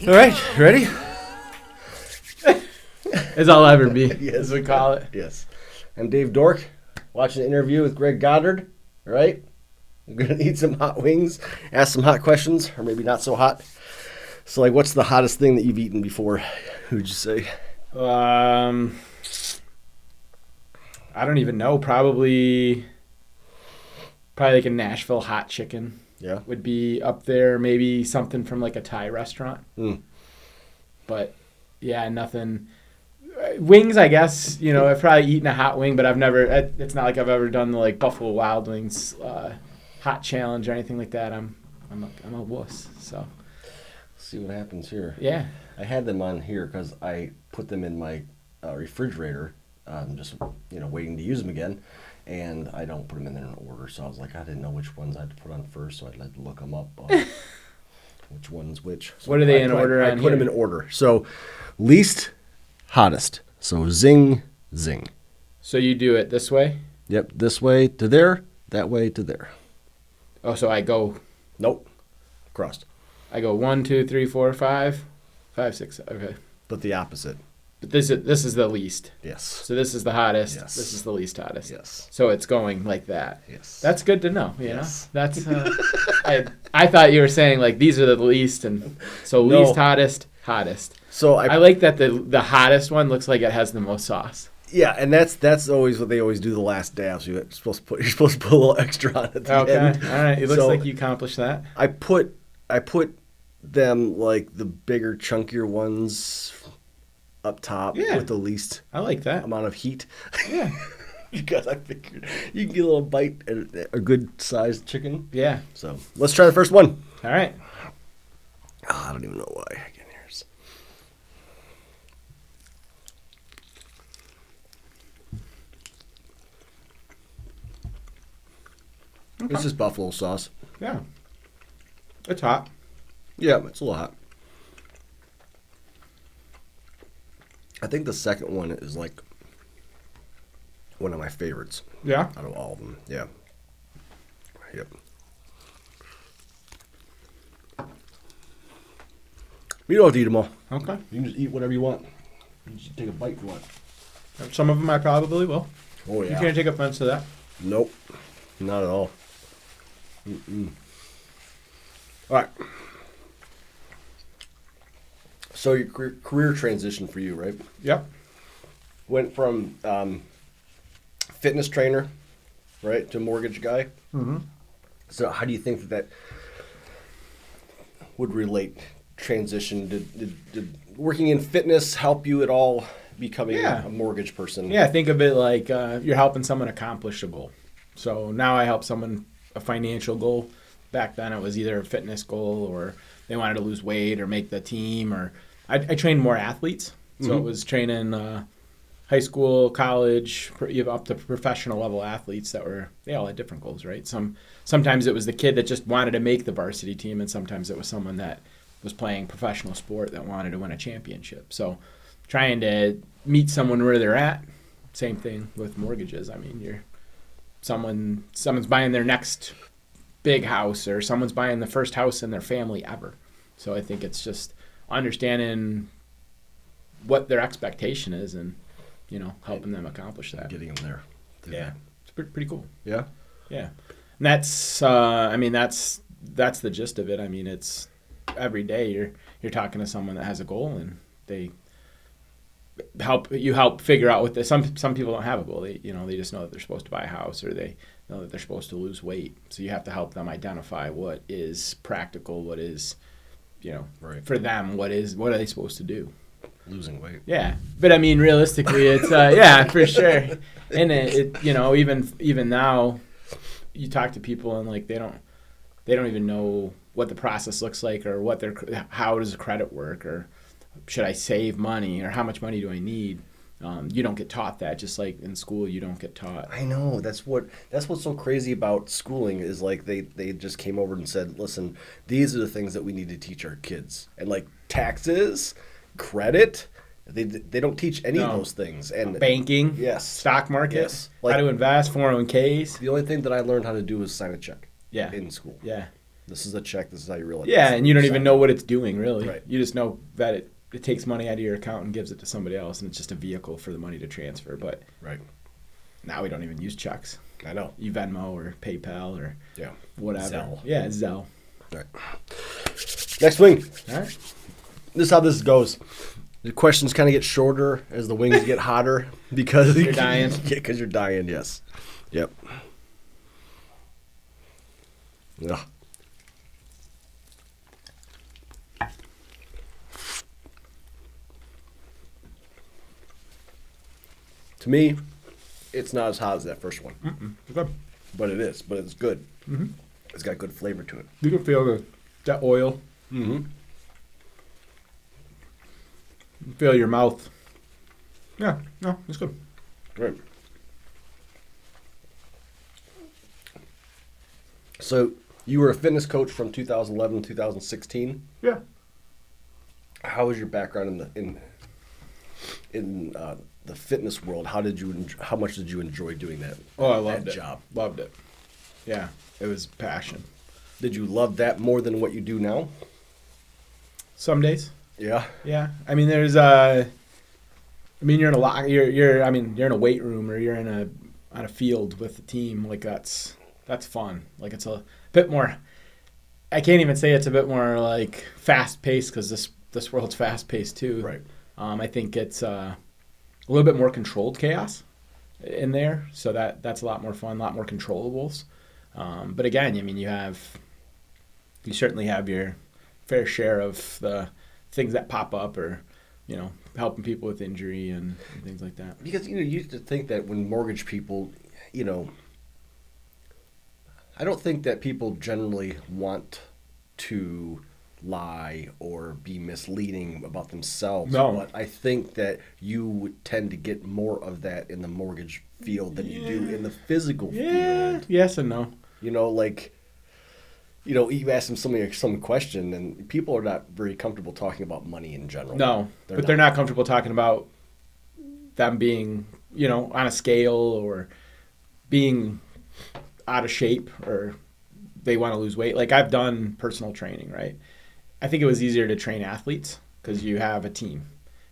All right, ready? As I'll ever be, Yes. as we call it. Yes. I'm Dave Dork, watching an interview with Greg Goddard. All right? I'm going to eat some hot wings, ask some hot questions, or maybe not so hot. So, like, what's the hottest thing that you've eaten before? Who'd you say? I don't even know. Probably like a Nashville hot chicken Yeah. would be up there. Maybe something from like a Thai restaurant. Mm. But yeah, nothing. Wings, I guess. You know, I've probably eaten a hot wing, but I've never. It's not like I've ever done the like Buffalo Wild Wings hot challenge or anything like that. I'm a wuss. So See what happens here. yeah. I had them on here because I put them in my refrigerator, just waiting to use them again, and I don't put them in there in order. So I was like, I didn't know which ones I had to put on first, so I'd like to look them up. Which one's which? So What are they in order I on put them in here? order. So least, hottest. So zing, zing. So you do it this way. Yep, this way to there, that way to there. Oh, so I go Nope, crossed. 1, 2, 3, 4, 5, 5, 6. Okay. But the opposite. But this is the least. Yes. So this is the hottest. Yes. This is the least hottest. Yes. So it's going like that. Yes. That's good to know. You Yes. know. That's. I thought you were saying like these are the least, and so No. least hottest. So I like that the hottest one looks like it has the most sauce. Yeah, and that's always what they always do. The last dabs, you're supposed to put a little extra on at the Okay. end. All right. It looks So like you accomplished that. I put them like the bigger, chunkier ones up top Yeah. with the least I like that. amount of heat. Yeah. Because I figured you can get a little bite at a good sized chicken. Yeah. So let's try the first one. All right. Oh, I don't even know why. Again, here's. This is buffalo sauce. Yeah. It's hot. Yeah, it's a little hot. I think the second one is like one of my favorites Yeah. out of all of them. Yeah. Yep. You don't have to eat them all. Okay. You can just eat whatever you want. You just take a bite if you want. Some of them I probably will. Oh, You yeah. can't take offense to that. Nope. Not at all. Mm-mm. All right. So your career transition for you, right? Yep. Went from fitness trainer, right, to mortgage guy. Mm-hmm. So how do you think that would relate transition? Did working in fitness help you at all becoming Yeah. a mortgage person? Yeah, think of it like you're helping someone accomplish a goal. So now I help someone a financial goal. Back then it was either a fitness goal or they wanted to lose weight or make the team. Or I trained more athletes. So it was training high school, college, up to professional level athletes they all had different goals, right? Sometimes it was the kid that just wanted to make the varsity team, and sometimes it was someone that was playing professional sport that wanted to win a championship. So trying to meet someone where they're at, same thing with mortgages. I mean, someone's buying their next big house, or someone's buying the first house in their family ever. So I think it's just understanding what their expectation is and, helping them accomplish that. Getting them there. Yeah. It's pretty cool. Yeah. Yeah. And that's the gist of it. I mean, it's every day you're talking to someone that has a goal, and they help figure out what some people don't have a goal. They just know that they're supposed to buy a house, or they know that they're supposed to lose weight. So you have to help them identify what is practical, what is, Right. for them, what are they supposed to do. Losing weight. Yeah, but I mean, realistically, it's yeah, for sure. And it even now, you talk to people and like they don't even know what the process looks like, or how does credit work, or should I save money, or how much money do I need. You don't get taught that, just like in school you don't get taught. I know. That's what's so crazy about schooling is like they just came over and said, listen, these are the things that we need to teach our kids. And like taxes, credit, they don't teach any of those things. And Banking, yes, stock market, yes, how to invest, 401ks. The only thing that I learned how to do was sign a check. Yeah. In school. Yeah. This is a check. This is how you realize. Yeah, and you don't even know what it's doing, really. Right. You just know that it takes money out of your account and gives it to somebody else, and it's just a vehicle for the money to transfer. But Right. now we don't even use checks. I know. You Venmo or PayPal or whatever. Zelle. Yeah, Zelle. All right. Next wing. All right. This is how this goes. The questions kind of get shorter as the wings get hotter because You're dying. Yeah, because you're dying. Yes. Yep. Ugh. To me, it's not as hot as that first one. Good. But it is. But it's good. Mm-hmm. It's got good flavor to it. You can feel that oil. Mm-hmm. Feel your mouth. Yeah, no, it's good. Right. So you were a fitness coach from 2011 to 2016. Yeah. How was your background in the fitness world? How much did you enjoy doing that? Oh, I loved that it. job. Loved it. Yeah, it was passion. Did you love that more than what you do now? Some days. Yeah. Yeah. I mean, you're in a you're in a weight room or you're on a field with the team. Like that's fun. Like it's a bit more. I can't even say it's a bit more like fast paced because this world's fast paced too. Right. I think it's a little bit more controlled chaos in there, so that's a lot more fun, a lot more controllables. But again, I mean, you certainly have your fair share of the things that pop up, or helping people with injury and things like that. Because you used to think that when mortgage people, I don't think that people generally want to lie or be misleading about themselves. No. But I think that you would tend to get more of that in the mortgage field than you do in the physical field. Yes and no. You ask them some question, and people are not very comfortable talking about money in general. No, they're not comfortable talking about them being, on a scale or being out of shape or they want to lose weight. Like I've done personal training, right? I think it was easier to train athletes because you have a team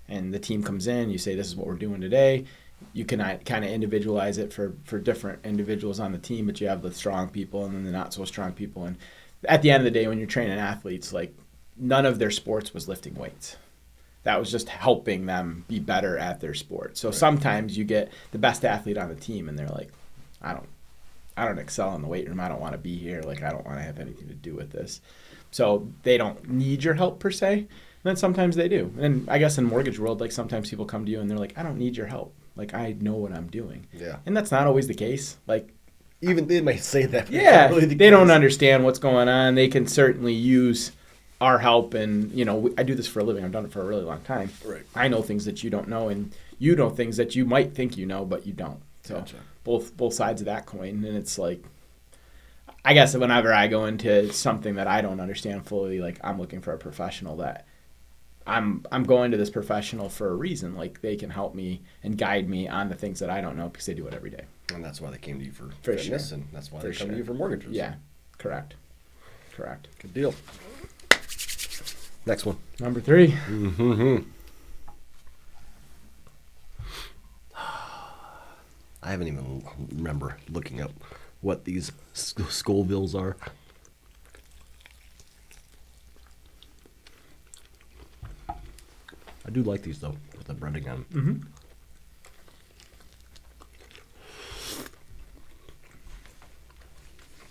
and the team comes in, you say, this is what we're doing today. You can kind of individualize it for different individuals on the team, but you have the strong people and then the not so strong people. And at the end of the day, when you're training athletes, like none of their sports was lifting weights. That was just helping them be better at their sport. So sometimes you get the best athlete on the team and they're like, I don't excel in the weight room. I don't want to be here. Like I don't want to have anything to do with this. So they don't need your help per se. And then sometimes they do. And I guess in mortgage world, like sometimes people come to you and they're like, I don't need your help. Like I know what I'm doing. Yeah. And that's not always the case. Like even they might say that. But yeah, it's not really they don't understand what's going on. They can certainly use our help. And, I do this for a living. I've done it for a really long time. Right. I know things that you don't know, and you know things that you might think you know, but you don't. So Gotcha. both sides of that coin. And it's like, I guess whenever I go into something that I don't understand fully, like I'm looking for a professional that I'm going to this professional for a reason. Like they can help me and guide me on the things that I don't know because they do it every day. And that's why they came to you for sure. fitness, and that's why they come to you for mortgages. Yeah, correct. Good deal. Next one. Number 3. Mm-hmm. I haven't even remember looking up what these Scovilles are. I do like these though, with the breading on. Mm-hmm.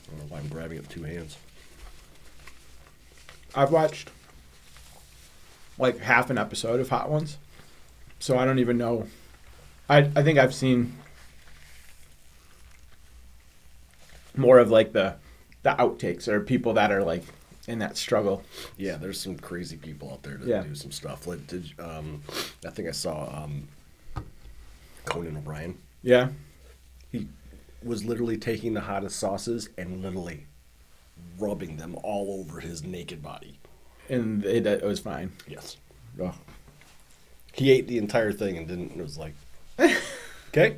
I don't know why I'm grabbing it with 2 hands. I've watched like half an episode of Hot Ones, so I don't even know. I think I've seen more of like the outtakes or people that are like in that struggle. Yeah, there's some crazy people out there to do some stuff. Like, I think I saw Conan O'Brien. Yeah. He was literally taking the hottest sauces and literally rubbing them all over his naked body. And it was fine. Yes. Ugh. He ate the entire thing and didn't. It was like, okay,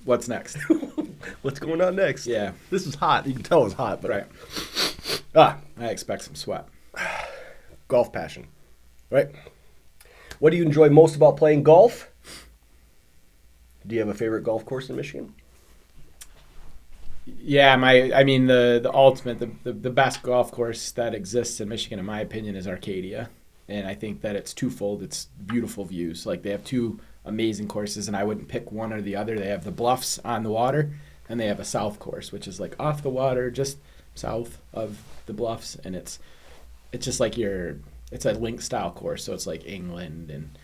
What's next? what's going on next? Yeah. This is hot. You can tell it's hot, but Right. I expect some sweat. Golf passion, right? What do you enjoy most about playing golf? Do you have a favorite golf course in Michigan? Yeah, the ultimate, the best golf course that exists in Michigan, in my opinion, is Arcadia. And I think that it's twofold. It's beautiful views. Like, they have two amazing courses, and I wouldn't pick one or the other. They have the bluffs on the water, and they have a south course, which is like off the water, just south of the bluffs. And it's just like it's a link style course. So it's like England and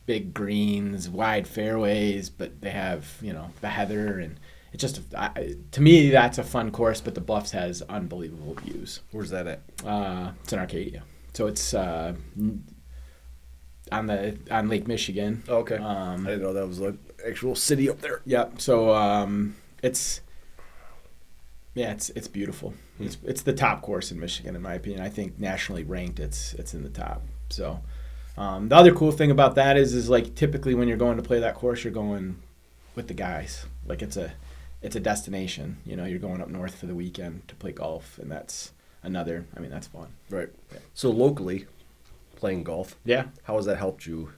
big greens, wide fairways, but they have, the heather, and it's just, to me, that's a fun course, but the Bluffs has unbelievable views. Where's that at? It's in Arcadia. So it's on Lake Michigan. Oh, okay. I didn't know that was the actual city up there. Yep. So it's beautiful. It's the top course in Michigan, in my opinion. I think nationally ranked, it's in the top. So the other cool thing about that is like, typically when you're going to play that course, you're going with the guys. Like, it's a destination. You're going up north for the weekend to play golf, and that's that's fun. Right. Yeah. So locally, playing golf. Yeah. How has that helped you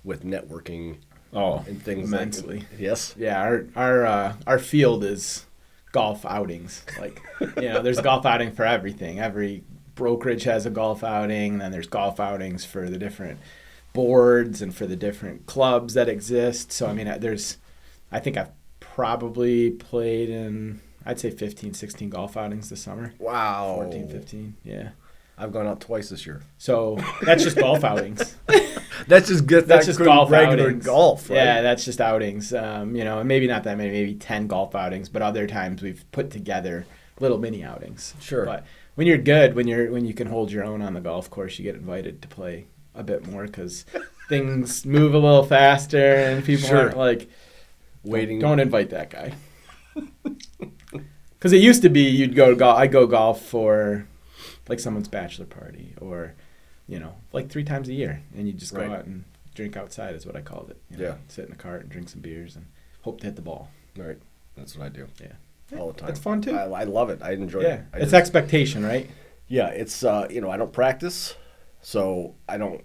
with networking? Oh, and things immensely. Yes. Yeah. Our field is golf outings. Like, there's a golf outing for everything. Every brokerage has a golf outing, and then there's golf outings for the different boards and for the different clubs that exist. So I think I've probably played in, I'd say 15, 16 golf outings this summer. Wow. 14, 15, yeah. I've gone out twice this year. So that's just golf outings. That's just good. That's just golf regular outings. Golf, right? Yeah, that's just outings. And maybe not that many, maybe 10 golf outings, but other times we've put together little mini outings. Sure. But when you're good, when you can hold your own on the golf course, you get invited to play a bit more because things move a little faster and people aren't like waiting. Don't invite that guy. Because it used to be I'd go golf for like someone's bachelor party or, like 3 times a year, and you just go out and drink outside is what I called it. Yeah. Sit in the cart and drink some beers and hope to hit the ball. Right. That's what I do. Yeah. All the time. It's fun too. I love it. I enjoy it. It's expectation, right? Yeah. It's, I don't practice, so I don't,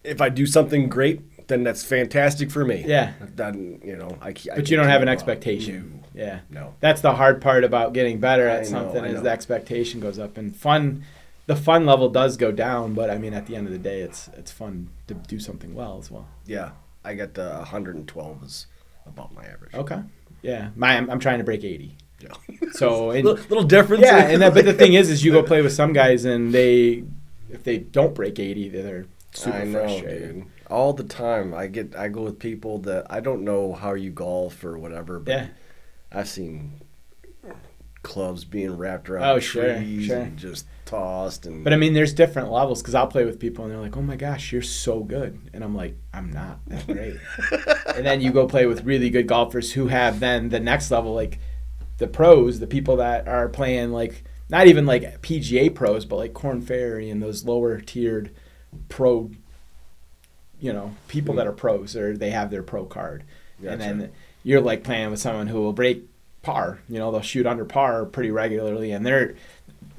if I do something great, then that's fantastic for me. Yeah. Then, But you don't have an expectation. No. Yeah. No. That's the hard part about getting better at I something know. is the expectation goes up, and the fun level does go down, but at the end of the day, it's fun to do something well as well. Yeah. I got 112 is about my average. Okay. Yeah. I'm trying to break 80. Yeah. So little difference. Yeah, but the thing is you go play with some guys, and if they don't break 80, they're super frustrated. Dude. All the time. I go with people that I don't know how you golf or whatever, but I've seen clubs being wrapped around trees and just tossed. But there's different levels, because I'll play with people and they're like, oh my gosh, you're so good. And I'm like, I'm not that great. And then you go play with really good golfers who have then the next level, like the pros, the people that are playing like, not even like PGA pros, but like Korn Ferry and those lower tiered pro, people that are pros, or they have their pro card. Gotcha. And then you're like playing with someone who will break par. They'll shoot under par pretty regularly, and they're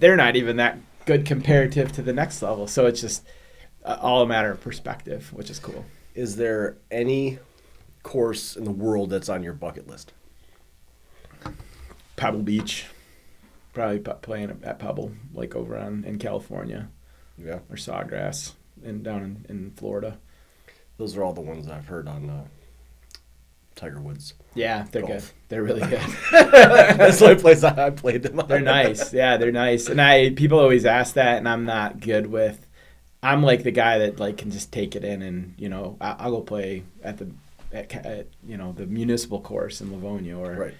not even that good comparative to the next level. So it's just all a matter of perspective, which is cool. Is there any course in the world that's on your bucket list? Pebble Beach. Probably playing at Pebble, like over in California. Yeah. Or Sawgrass down in Florida. Those are all the ones I've heard on Tiger Woods. Yeah, they're good. They're really good. That's the only place I played them on. They're nice. Yeah, they're nice. And people always ask that, and I'm not good with. I'm like the guy that like can just take it in, and I'll go play at the municipal course in Livonia or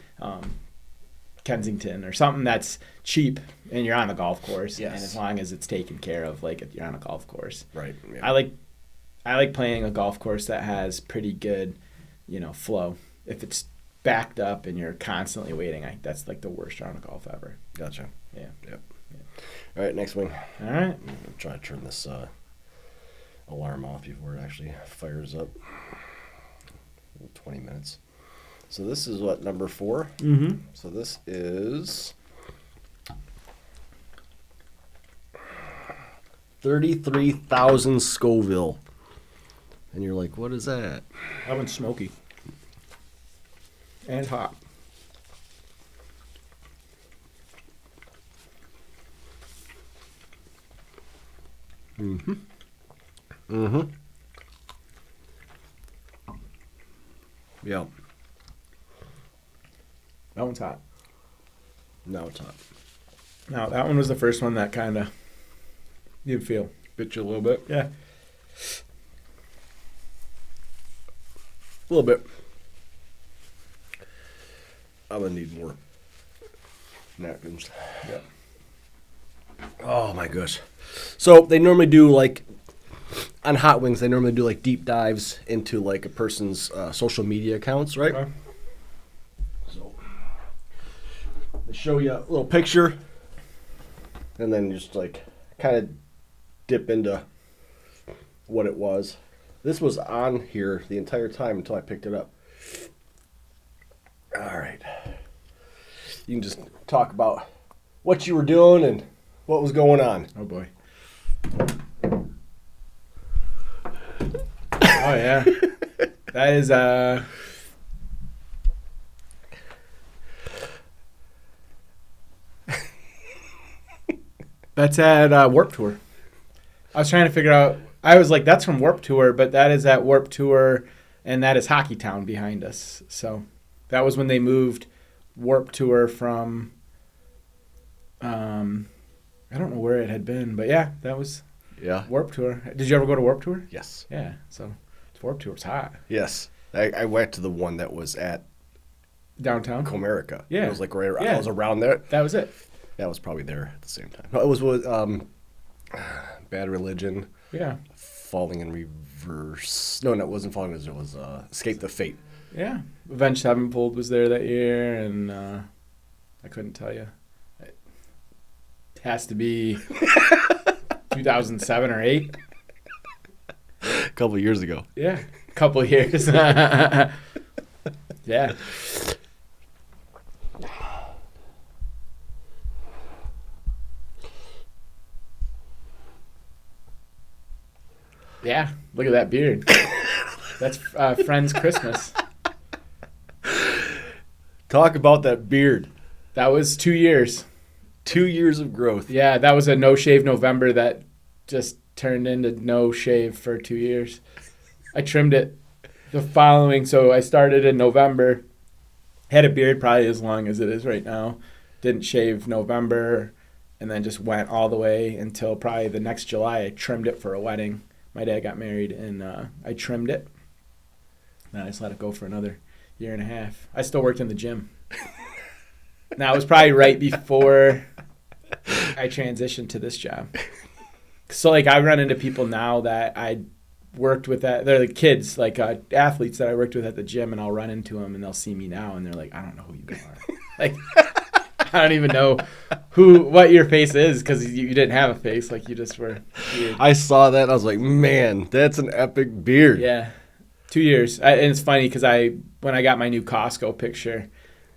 Kensington or something that's cheap, and you're on the golf course. Yes. And as long as it's taken care of, like you're on a golf course. Right. Yeah. I like playing a golf course that has pretty good, flow. If it's backed up and you're constantly waiting, that's like the worst round of golf ever. Gotcha. Yeah. Yep. Yeah. All right, next one. All right. I'm trying to turn this alarm off before it actually fires up. 20 minutes. So this is what, number 4? Mm-hmm. So this is 33,000 Scoville. And you're like, what is that? That one's smoky. And hot. Mm-hmm. Mm-hmm. Yeah. That one's hot. Now it's hot. Now, that one was the first one that kind of, you'd feel. Bit you a little bit. Yeah. A little bit. I'm gonna need more napkins. Yeah. Oh my gosh. So they normally do like on hot wings. They normally do like deep dives into like a person's social media accounts, right? Okay. So they show you a little picture, and then just like kind of dip into what it was. This was on here the entire time until I picked it up. All right. You can just talk about what you were doing and what was going on. Oh, boy. Oh, yeah. That is, that's at Warped Tour. I was trying to figure out, I was like, that's from Warped Tour, but that is at Warped Tour, and that is Hockey Town behind us. So that was when they moved Warped Tour from, I don't know where it had been, but yeah, that was Warped Tour. Did you ever go to Warped Tour? Yes. Yeah, so Warped Tour was hot. Yes. I went to the one that was at Downtown? Comerica. Yeah. It was like right around, Yeah. I was around there. That was it. That was probably there at the same time. No, it was with Bad Religion, Yeah. Falling in Reverse. No, it wasn't Falling in Reverse. It was Escape the Fate. Yeah. Avenged Sevenfold was there that year, and I couldn't tell you. It has to be 2007 or 8. A couple of years ago. Yeah. A couple of years. Yeah. Yeah. Look at that beard. That's Friend's Christmas. Talk about that beard. That was 2 years. 2 years of growth. Yeah, that was a no-shave November that just turned into no-shave for 2 years. I trimmed it the following, so I started in November, had a beard probably as long as it is right now, didn't shave November, and then just went all the way until probably the next July. I trimmed it for a wedding. My dad got married, and I trimmed it. Then I just let it go for another year and a half. I still worked in the gym. Now, it was probably right before I transitioned to this job. So, like, I run into people now that I worked with that. They're the kids, like athletes that I worked with at the gym, and I'll run into them, and they'll see me now, and they're like, I don't know who you are. Like, I don't even know what your face is because you didn't have a face. Like, you just were weird. I saw that, and I was like, man, that's an epic beard. Yeah. 2 years. And it's funny because when I got my new Costco picture,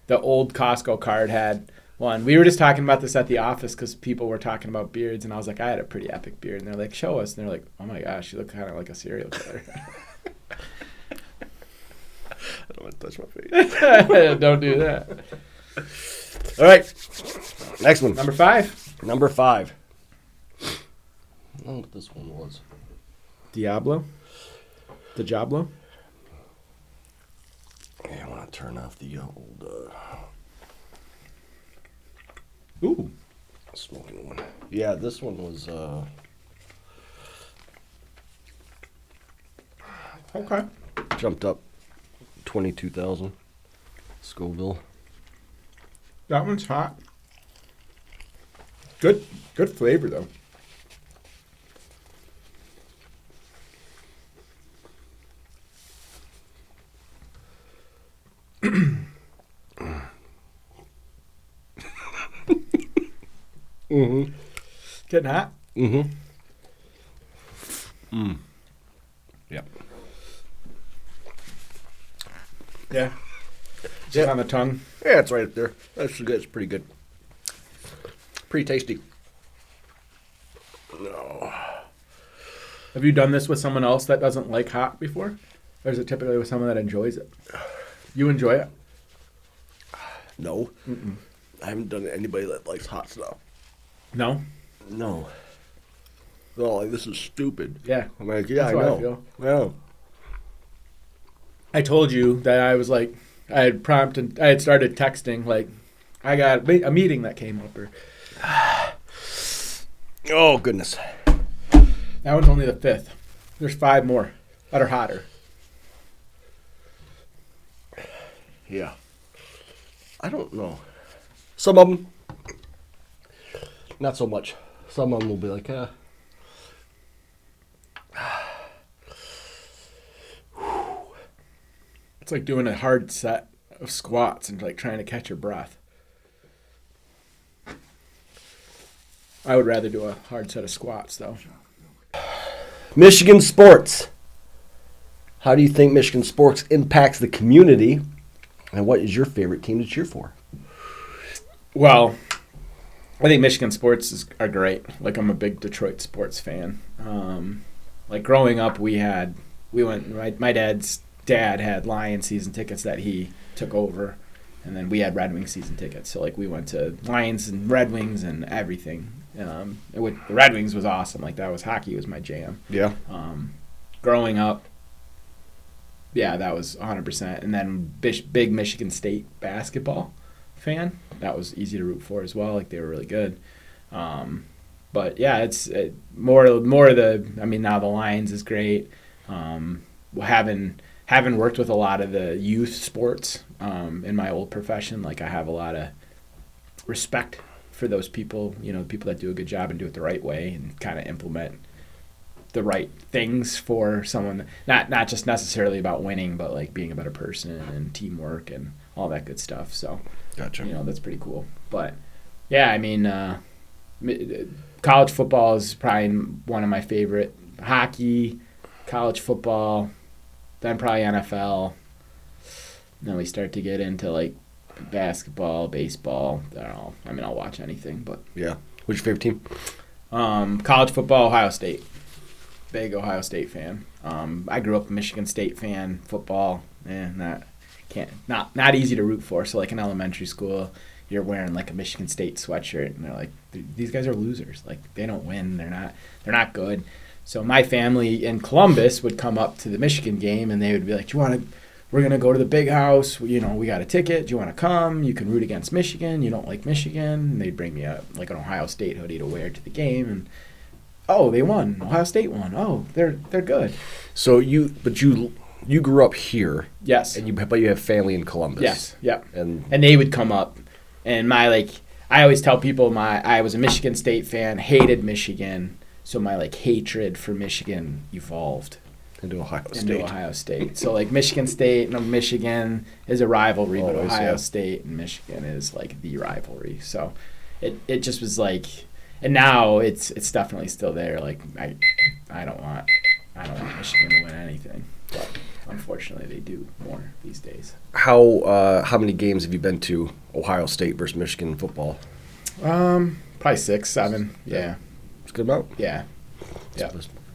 the old Costco card had one. We were just talking about this at the office because people were talking about beards, and I was like, I had a pretty epic beard. And they're like, show us. And they're like, oh my gosh, you look kind of like a serial killer. I don't want to touch my face. Don't do that. All right. Next one. Number 5. Number 5. I don't know what this one was. Diablo. The Diablo. Yeah, I want to turn off the old Ooh. smoking one. Yeah, this one was Okay. jumped up 22,000 Scoville. That one's hot. Good flavor, though. Mm-hmm. Getting hot. Mm-hmm. Mm. Yep. Yeah. Just on the tongue. Yeah, it's right up there. That's good. It's pretty good. Pretty tasty. No. Have you done this with someone else that doesn't like hot before? Or is it typically with someone that enjoys it? You enjoy it? No. I haven't done it with anybody that likes hot stuff. No? No. No, like, this is stupid. Yeah. I'm like, yeah, That's I how know. I feel. Yeah. I told you that I was like, I had started texting, like, I got a meeting that came up. Or Oh, goodness. that one's only the 5th. There's 5 more that are hotter. Yeah. I don't know. Some of them, not so much. Some of them will be like, It's like doing a hard set of squats and like trying to catch your breath. I would rather do a hard set of squats, though. Michigan sports. How do you think Michigan sports impacts the community? And what is your favorite team to cheer for? Well, I think Michigan sports are great. Like, I'm a big Detroit sports fan. Like, growing up, my dad's dad had Lions season tickets that he took over, and then we had Red Wings season tickets. So, like, we went to Lions and Red Wings and everything. The Red Wings was awesome. Like, hockey was my jam. Yeah. Growing up, yeah, that was 100%. And then big Michigan State basketball fan. That was easy to root for as well. Like, they were really good. But yeah, it's more of the. I mean, now the Lions is great. Having worked with a lot of the youth sports in my old profession, like, I have a lot of respect for those people. You know, people that do a good job and do it the right way and kind of implement the right things for someone. Not just necessarily about winning, but like being a better person and teamwork and all that good stuff. So, Gotcha. you know, that's pretty cool. But yeah, I mean, college football is probably one of my favorite. Hockey, college football, then probably NFL. Then we start to get into like basketball, baseball. I'll watch anything, but Yeah. What's your favorite team? college football, Ohio State. Big Ohio State fan. I grew up a Michigan State fan. Football, not easy to root for. So like in elementary school, you're wearing like a Michigan State sweatshirt, and they're like, these guys are losers. Like, they don't win. They're not good. So my family in Columbus would come up to the Michigan game, and they would be like, we're going to go to the big house. You know, we got a ticket. Do you want to come? You can root against Michigan. You don't like Michigan. And they'd bring me like an Ohio State hoodie to wear to the game. And, oh, they won. Ohio State won. Oh, they're good. So you grew up here. Yes. But you have family in Columbus. Yes. Yep. And they would come up. And I always tell people I was a Michigan State fan, hated Michigan. So my like hatred for Michigan evolved into Ohio State. So like Michigan State and Michigan is a rivalry, but Ohio State and Michigan is like the rivalry. So it just was like, and now it's definitely still there. Like I don't want Michigan to win anything, but unfortunately they do more these days. How many games have you been to Ohio State versus Michigan football? Probably 6, 7. Yeah. It's a good amount. Yeah. Yeah.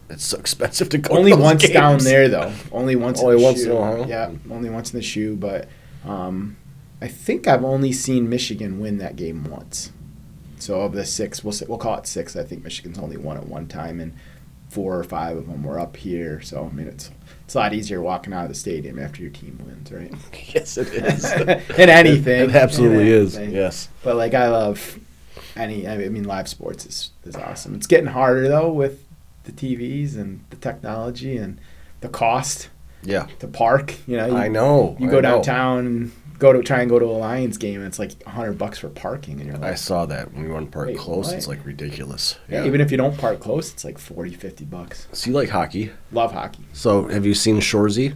It's so expensive to go. Only to those once games. down there though. Only once. Only in the once shoe. in Ohio. Yeah. Only once in the shoe, but I think I've only seen Michigan win that game once. So of the 6, we'll call it 6. I think Michigan's only won at one time, and 4 or 5 of them were up here. So I mean, it's a lot easier walking out of the stadium after your team wins, right? Yes, it is. In anything. It absolutely is. Anything. Yes. But like I love live sports is awesome. It's getting harder though with the TVs and the technology and the cost. Yeah. To park, I know. You go downtown and try and go to a Lions game, and it's like $100 for parking, and you're like, I saw that when we went to park close. What? It's like ridiculous. Yeah, even if you don't park close, it's like $40-$50. So you like hockey? Love hockey. So have you seen Shoresy?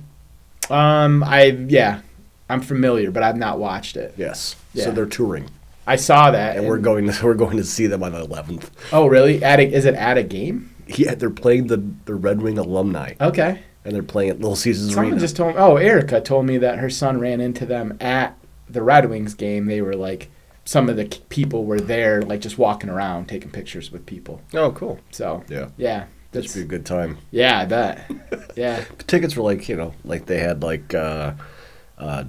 I'm familiar, but I've not watched it. Yes. Yeah. So they're touring. I saw that, and we're going to see them on the 11th. Oh, really? Is it at a game? Yeah, they're playing the Red Wing alumni. Okay. And they're playing at Little Caesars Someone Arena. just told me. Oh, Erica told me that her son ran into them at the Red Wings game. They were like, some of the people were there, like just walking around, taking pictures with people. Oh, cool. So yeah, That should be a good time. Yeah, I bet. Yeah. The tickets were like, like they had like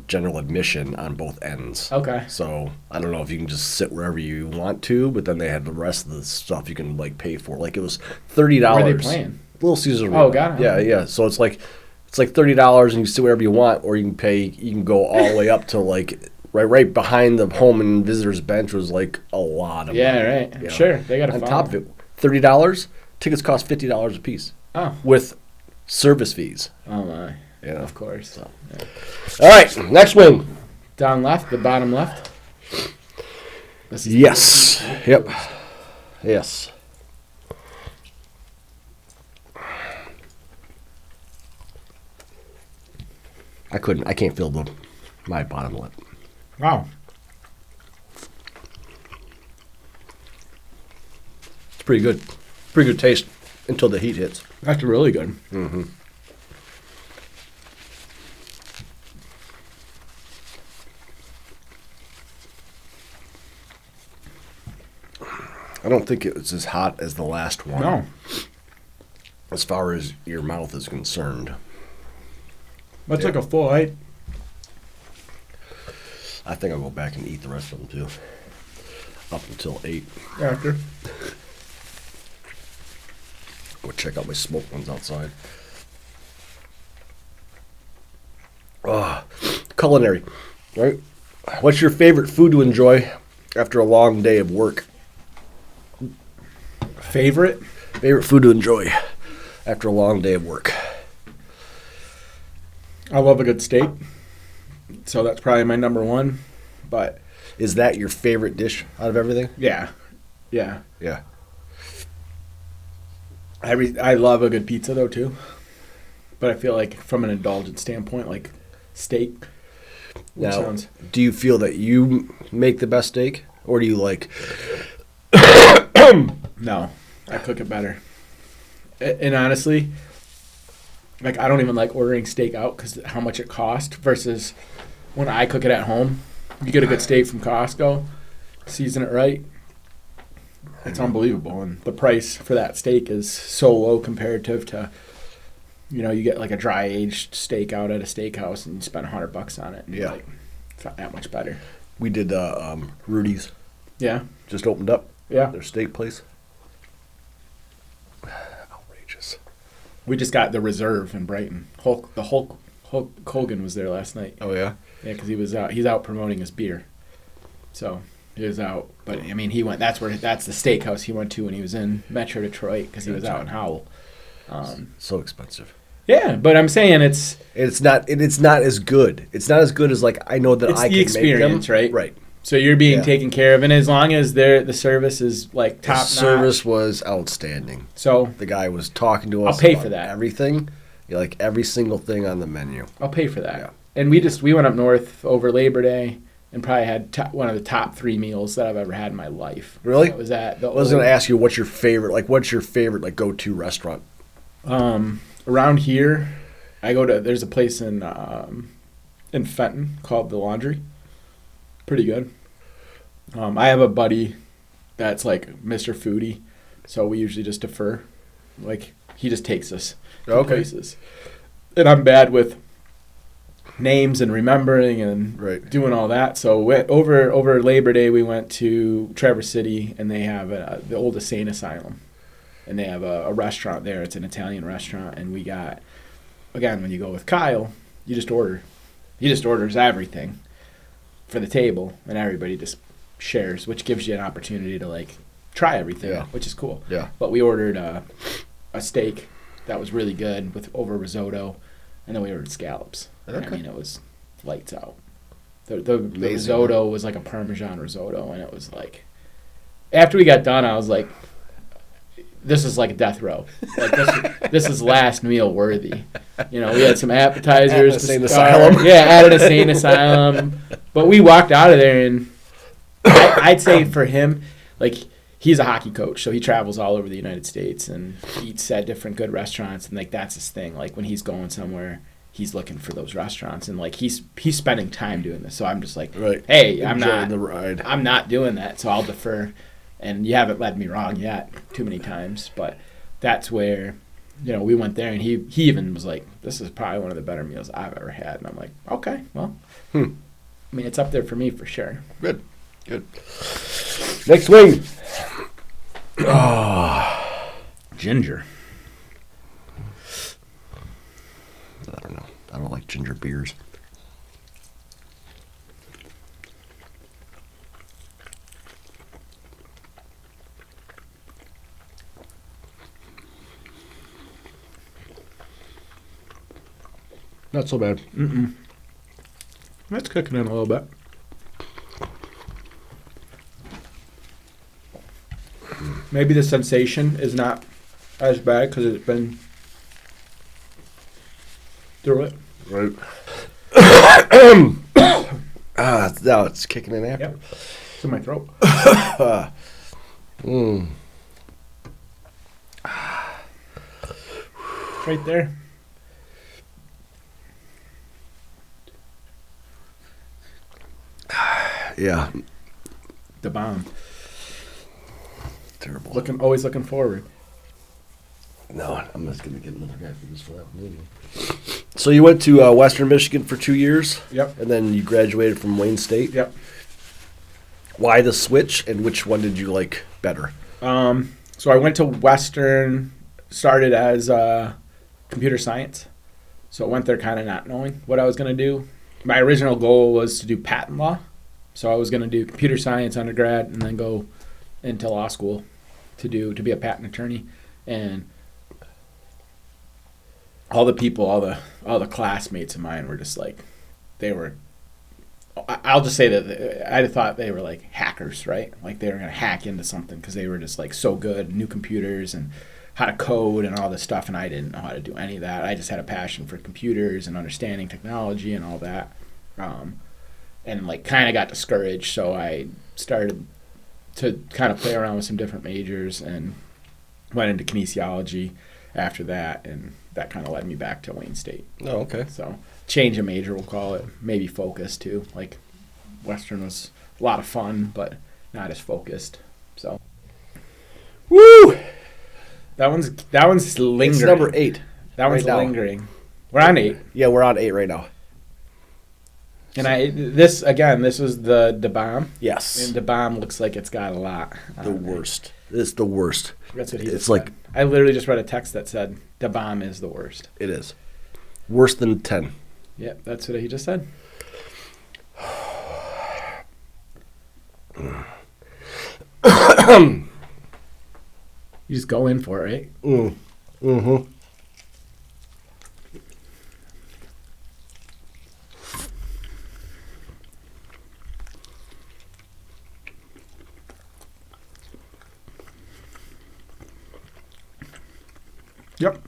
general admission on both ends. Okay. So I don't know if you can just sit wherever you want to, but then they had the rest of the stuff you can like pay for. Like it was $30. Where are they playing? Little Caesars Arena. Oh, got it. Yeah, yeah. So it's like $30 and you sit wherever you want, or you can go all the way up to like right behind the home and visitors bench was like a lot of money. Yeah, right. Sure. They got to On top of it, $30, tickets cost $50 a piece. Oh. With service fees. Oh my. Yeah. Of course. So. Yeah. All right, next wing. Down left, the bottom left. Yes. Yep. Yes. I can't feel my bottom lip. Wow. It's pretty good. Pretty good taste until the heat hits. That's really good. Mm-hmm. I don't think it was as hot as the last one. No. As far as your mouth is concerned. That's like a full height. I think I'll go back and eat the rest of them too. Up until 8. After. Go check out my smoked ones outside. Culinary, right? What's your favorite food to enjoy after a long day of work? Favorite? Favorite food to enjoy after a long day of work? I love a good steak. So that's probably my number one. But Is that your favorite dish out of everything? yeah. Yeah. Yeah. I love a good pizza though too. But I feel like from an indulgent standpoint, like steak. Now, do you feel that you make the best steak? Or do you like... No, I cook it better. And honestly, like I don't even like ordering steak out because how much it costs versus when I cook it at home. You get a good steak from Costco, season it right. It's unbelievable, and the price for that steak is so low comparative to, you get like a dry aged steak out at a steakhouse and you spend $100 on it. And you're like, it's not that much better. We did Rudy's. Yeah. Just opened up. Yeah. Their steak place. Outrageous. We just got the Reserve in Brighton. Hulk Hogan was there last night. Oh yeah. Yeah, because he was out. He's out promoting his beer, so he was out. But I mean, he went. That's the steakhouse he went to when he was in Metro Detroit because he was out in Howell. So expensive. Yeah, but I'm saying it's not as good. It's not as good as like I know that it's I the can experience, make them. right? Right. So you're being taken care of, and as long as the service is like top notch. Service was outstanding. So the guy was talking to us. I'll pay about for that. Everything, like every single thing on the menu. I'll pay for that. Yeah. And we went up north over Labor Day and probably had one of the top 3 meals that I've ever had in my life. Really? That was at the I was going to ask you what's your favorite like go-to restaurant? Around here, there's a place in Fenton called The Laundry. Pretty good. I have a buddy that's like Mr. Foodie, so we usually just defer. Like he just takes us to places. And I'm bad with names and remembering and doing all that. So over Labor Day, we went to Traverse City, and they have the old insane asylum, and they have a restaurant there. It's an Italian restaurant, and we got, again, when you go with Kyle, you just order. He just orders everything for the table, and everybody just shares, which gives you an opportunity to like try everything, which is cool. Yeah. But we ordered a steak that was really good with over risotto, and then we ordered scallops. Okay. I mean, it was lights out. The risotto was like a Parmesan risotto, and it was like, after we got done, I was like, this is like a death row. Like this is last meal worthy. We had some appetizers. Insane asylum. Yeah, at an insane asylum. But we walked out of there, and I'd say for him, like, he's a hockey coach, so he travels all over the United States and eats at different good restaurants, and like that's his thing. Like when he's going somewhere, he's looking for those restaurants, and like he's spending time doing this. So I'm just like, hey, I'm not doing that, so I'll defer. And you haven't led me wrong yet too many times, but that's where, we went there, and he even was like, this is probably one of the better meals I've ever had. And I'm like, okay, well, I mean, it's up there for me for sure. Good. Next wing. Oh. Ginger. I don't know. I don't like ginger beers. Not so bad. That's cooking in a little bit. Maybe the sensation is not as bad because it's been through it. Right. Now it's kicking in after. Yep. It's in my throat. Right there. Yeah. The bomb. Terrible. Always looking forward. No, I'm just gonna get another guy for this for that one. So you went to Western Michigan for 2 years. Yep. And then you graduated from Wayne State. Yep. Why the switch, and which one did you like better? So I went to Western, started as computer science. So I went there kind of not knowing what I was going to do. My original goal was to do patent law. So I was going to do computer science undergrad and then go into law school to be a patent attorney. And all the people, all the classmates of mine were just like, I'll just say that I thought they were like hackers, right? Like they were going to hack into something because they were just like so good, new computers and how to code and all this stuff. And I didn't know how to do any of that. I just had a passion for computers and understanding technology and all that. And like kind of got discouraged. So I started to kind of play around with some different majors and went into kinesiology after that. And that kind of led me back to Wayne State. Oh, okay. So change of major, we'll call it. Maybe focus too. Like Western was a lot of fun, but not as focused. So, woo! That one's lingering. It's number 8. That one's right lingering. We're on 8. Yeah, we're on 8 right now. And this was the bomb. Yes. And the bomb looks like it's got a lot. The worst. It's the worst. That's what he It's said. like I literally just read a text that said the bomb is the worst. it is. Worse than 10. Yep, that's what he just said. You just go in for it, right? Mm-hmm. Yep.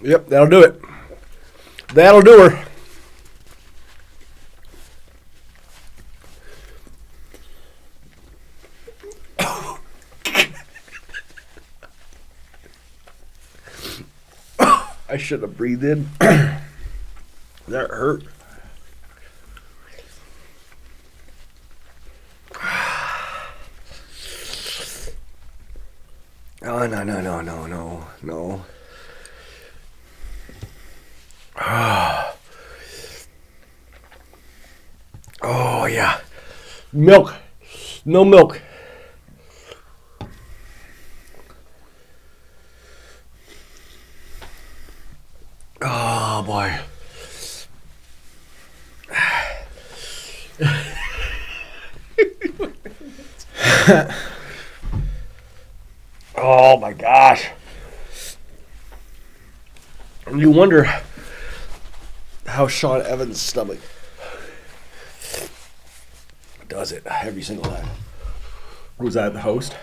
Yep, that'll do it. That'll do her. I should have breathed in. That hurt. Oh, no. Oh, yeah. Milk. No milk. Oh, boy. Oh, my gosh. And you wonder how Sean Evans' stomach does it every single time. Was that the host?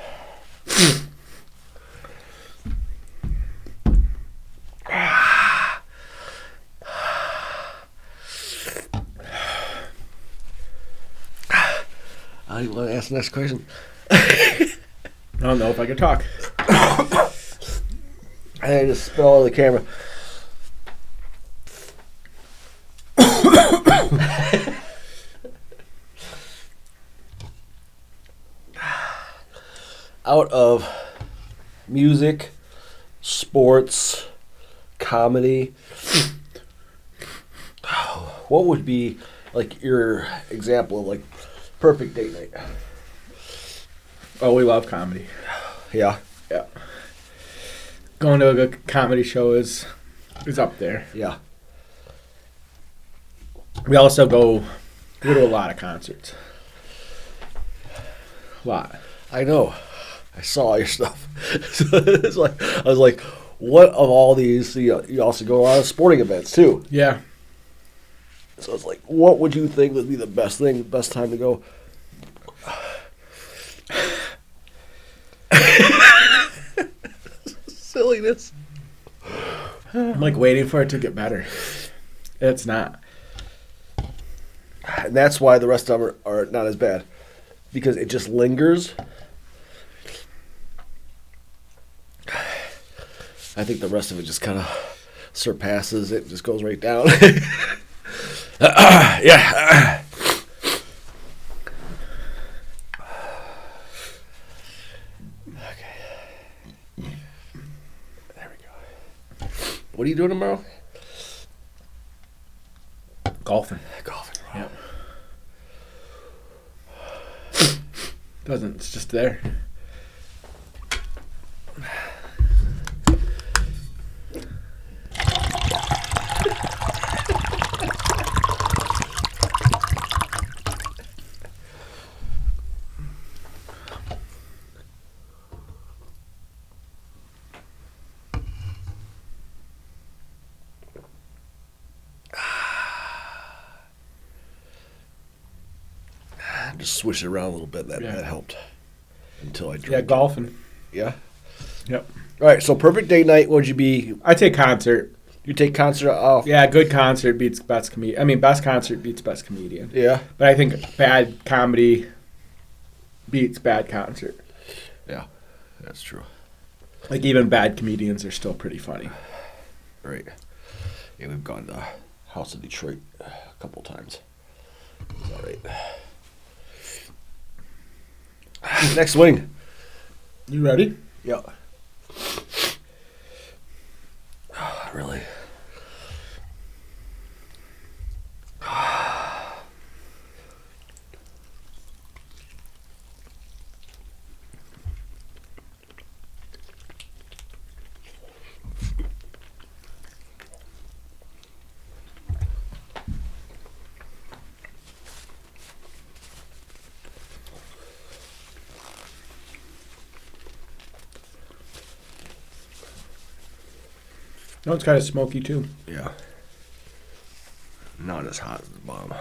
I want to ask the next question. I don't know if I could talk. I just spit all over the camera. out of music, sports, comedy, what would be like your example of like perfect date night? Oh, we love comedy. Yeah. Yeah. Going to a good comedy show is up there. Yeah. We also go to a lot of concerts. A lot. I know. I saw all your stuff. So it's like I was like, what of all these? You also go to a lot of sporting events too. Yeah. So it's like, what would you think would be the best time to go? Silliness. I'm like waiting for it to get better. It's not. And that's why the rest of them are not as bad. Because it just lingers. I think the rest of it just kind of surpasses it, just goes right down. Yeah. Okay. There we go. What are you doing tomorrow? Golfing. Golfing. Yep. It's just there. Just switch it around a little bit. That helped. Until I drank. Yeah, golfing. Yeah. Yep. All right. So perfect date night. Would you be? I take concert. You take concert off. Yeah, good concert beats best comedian. I mean, best concert beats best comedian. Yeah. But I think bad comedy beats bad concert. Yeah, that's true. Like even bad comedians are still pretty funny. Right. Yeah, we've gone to House of Detroit a couple times. It's all right. Next swing. You ready? Yeah. Really? No, it's kind of smoky too. Yeah. Not as hot as the bomb.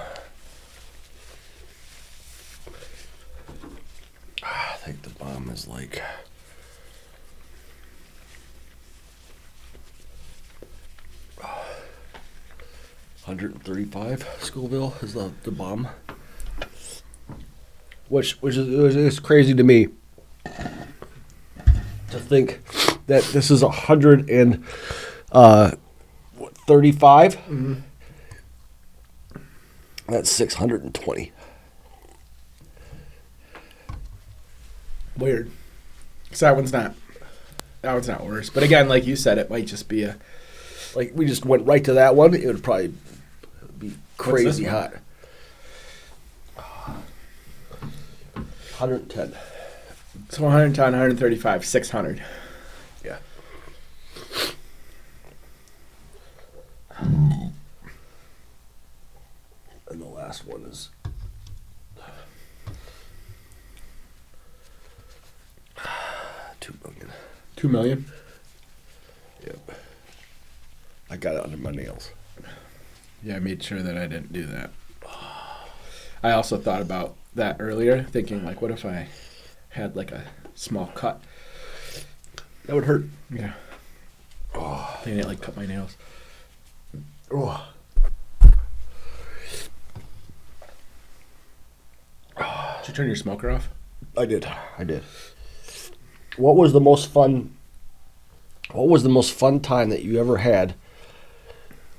I think the bomb is like 135 Scoville is the bomb. Which is crazy to me to think that this is 135. Mm-hmm. That's 620. Weird. So that one's not worse. But again, like you said, it might just be a. Like we just went right to that one. It would probably be crazy one? hot. 110. So 110, 135, 600. Yeah. And the last one is 2 million. 2 million? Yep. I got it under my nails. Yeah, I made sure that I didn't do that. I also thought about that earlier, thinking like, what if I had like a small cut? That would hurt. Yeah. Oh. They didn't like cut my nails. Oh. Did you turn your smoker off? I did. What was the most fun time that you ever had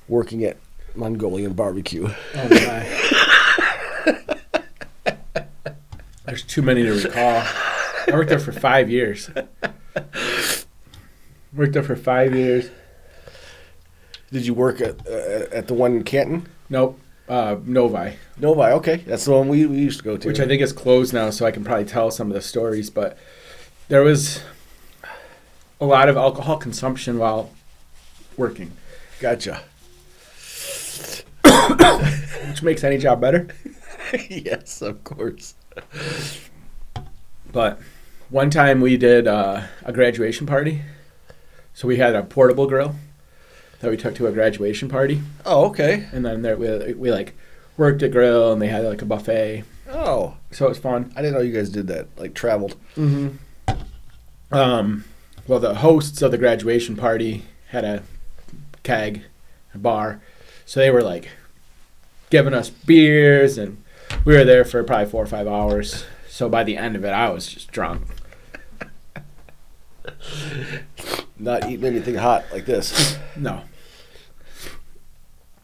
working at Mongolian barbecue? Oh my. There's too many to recall. I worked there for 5 years. Worked there for 5 years. Did you work at the one in Canton? Nope. Novi. Novi, okay. That's the one we used to go to. Which I think is closed now, so I can probably tell some of the stories. But there was a lot of alcohol consumption while working. Gotcha. Which makes any job better. Yes, of course. But one time we did a graduation party. So we had a portable grill that we took to a graduation party. Oh, okay. And then there, we like worked a grill and they had like a buffet. Oh. So it was fun. I didn't know you guys did that, like traveled. Mm-hmm. Well, the hosts of the graduation party had a keg, a bar. So they were like giving us beers and we were there for probably 4 or 5 hours. So by the end of it, I was just drunk. Not eating anything hot like this. No.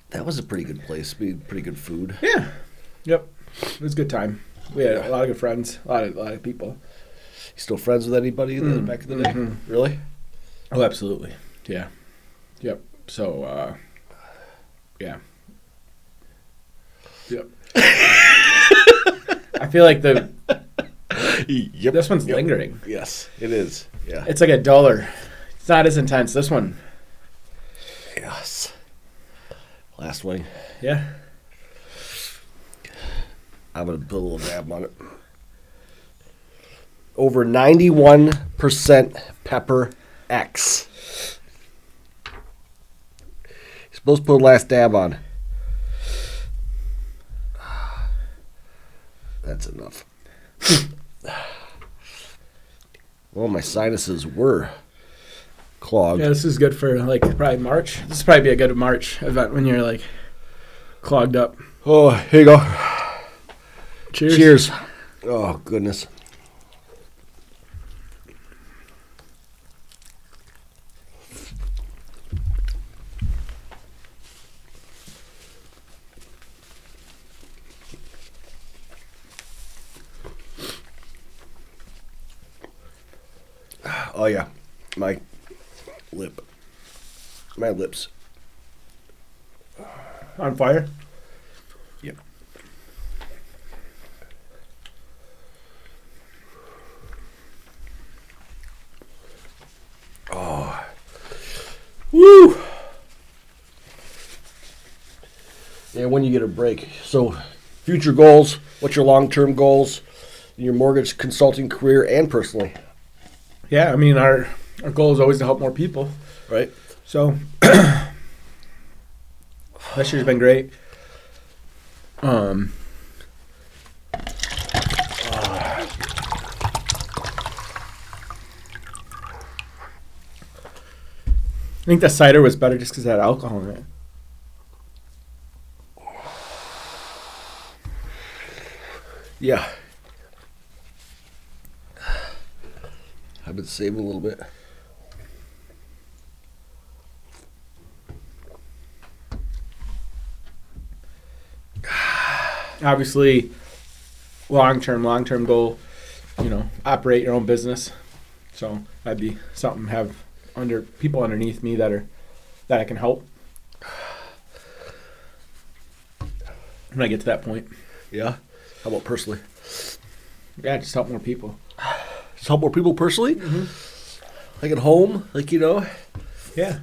That was a pretty good place. Pretty good food. Yeah. Yep. It was a good time. We had a lot of good friends, a lot of people. You still friends with anybody back in the day? Mm-hmm. Really? Oh, absolutely. Yeah. Yep. So, yeah. Yep. I feel like Yep. this one's lingering. Yes, it is. Yeah. It's like a duller. It's not as intense. This one. Yes. Last wing. Yeah. I'm going to put a little dab on it. Over 91% pepper X. You're supposed to put a last dab on. That's enough. Well, my sinuses were clogged. Yeah, this is good for like probably March. This would probably be a good March event when you're like clogged up. Oh, here you go. Cheers. Cheers. Oh, goodness. Oh, yeah. My lips. On fire? Yep. Oh. Woo! Yeah, when you get a break. So, future goals. What's your long-term goals in your mortgage consulting career and personally? Yeah, I mean, our goal is always to help more people. Right? So, this year's been great. I think the cider was better just because it had alcohol in it. Yeah. I've been saving a little bit. Obviously, long-term goal, operate your own business. So that'd be something to have people underneath me that I can help when I get to that point. Yeah. How about personally? Yeah, just help more people. Just help more people personally? Mm-hmm. Like at home? Yeah.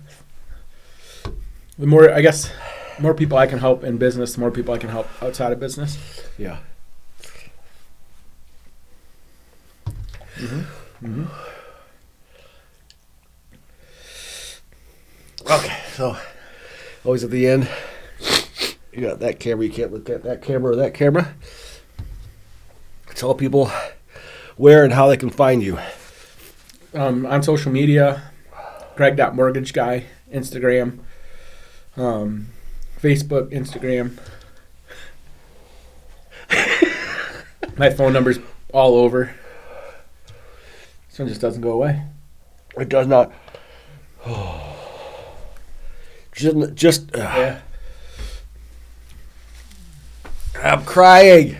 The more people I can help in business, the more people I can help outside of business. Yeah. Mm-hmm. Mm-hmm. Okay, so always at the end, you got that camera. You can't look at that camera or that camera. Tell people where and how they can find you. On social media, Greg.mortgageguy, Instagram, Facebook, Instagram. My phone number's all over. This one just doesn't go away. It does not. Yeah. I'm crying.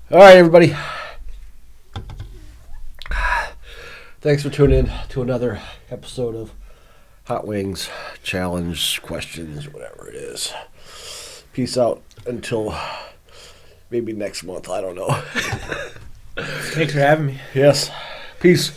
All right, everybody. Thanks for tuning in to another episode of Hot Wings Challenge Questions, whatever it is. Peace out until maybe next month. I don't know. Thanks for having me. Yes. Peace.